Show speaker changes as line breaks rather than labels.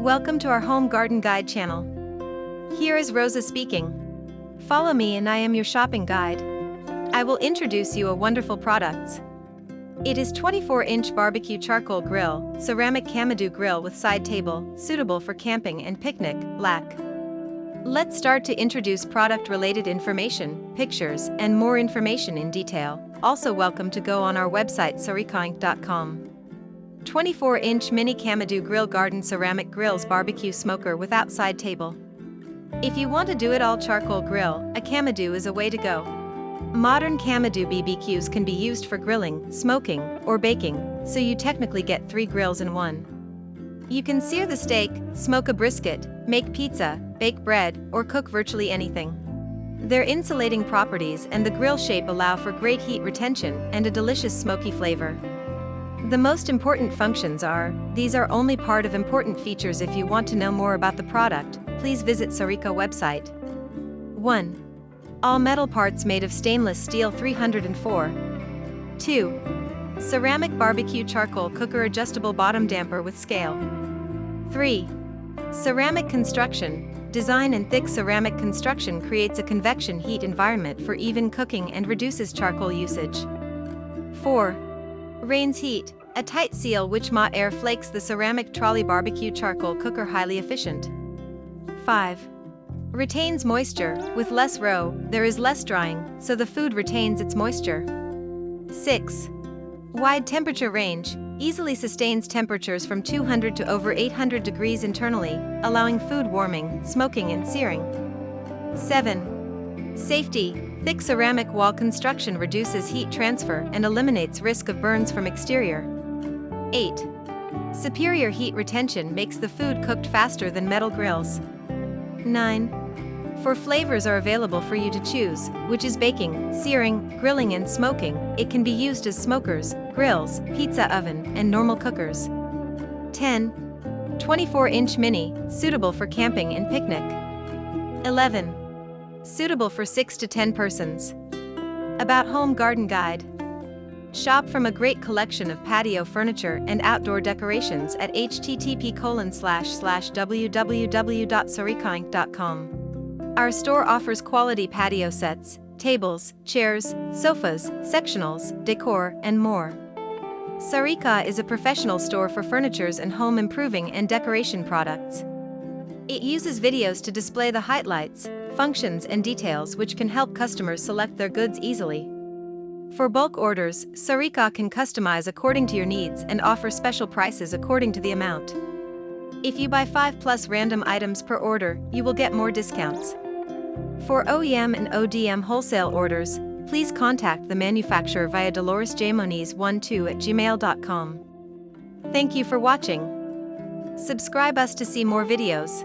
Welcome to our Home Garden Guide channel. Here is Rosa speaking. Follow me and I am your shopping guide. I will introduce you a wonderful products. It is 24-inch barbecue charcoal grill, ceramic 𝐬𝐻𝐻𝐽 grill with side table, suitable for camping and picnic, black. Let's start to introduce product-related information, pictures, and more information in detail. Also welcome to go on our website 𝐒𝐿𝐵.com. 24-inch mini 𝐬𝐻𝐻𝐽 grill garden ceramic grills barbecue smoker without side table. If you want to do it all charcoal grill, a 𝐬𝐻𝐻𝐽 is a way to go. Modern 𝐬𝐻𝐻𝐽 BBQs can be used for grilling, smoking, or baking, so you technically get 3 grills in one. You can sear the steak, smoke a brisket, make pizza, bake bread, or cook virtually anything. Their insulating properties and the grill shape allow for great heat retention and a delicious smoky flavor. The most important functions are, these are only part of important features. If you want to know more about the product, please visit 𝐒𝐢𝐠𝐡 website. 1. All metal parts made of stainless steel 304. 2. Ceramic barbecue charcoal cooker adjustable bottom damper with scale. 3. Ceramic construction. Design and thick ceramic construction creates a convection heat environment for even cooking and reduces charcoal usage. 4. Rains heat, a tight seal which ma air flakes the ceramic trolley barbecue charcoal cooker highly efficient. 5. Retains moisture, with less row, there is less drying, so the food retains its moisture. 6. Wide temperature range, easily sustains temperatures from 200 to over 800 degrees internally, allowing food warming, smoking and searing. 7. Safety. Thick ceramic wall construction reduces heat transfer and eliminates risk of burns from exterior. 8. Superior heat retention makes the food cooked faster than metal grills. 9. 4 flavors are available for you to choose, which is baking, searing, grilling and smoking. It can be used as smokers, grills, pizza oven, and normal cookers. 10. 24-inch mini, suitable for camping and picnic. 11. Suitable for 6 to 10 persons. About Home Garden Guide. Shop from a great collection of patio furniture and outdoor decorations at http://www.𝐒𝐢𝐠𝐡.com. Our store offers quality patio sets, tables, chairs, sofas, sectionals, decor, and more. 𝐒𝐢𝐠𝐡 is a professional store for furnitures and home improving and decoration products. It uses videos to display the highlights, functions and details which can help customers select their goods easily. For bulk orders, 𝐒𝐢𝐠𝐡 can customize according to your needs and offer special prices according to the amount. If you buy 5+ random items per order, you will get more discounts. For OEM and ODM wholesale orders, please contact the manufacturer via DoloresJaimoniz12@gmail.com. Thank you for watching. Subscribe us to see more videos.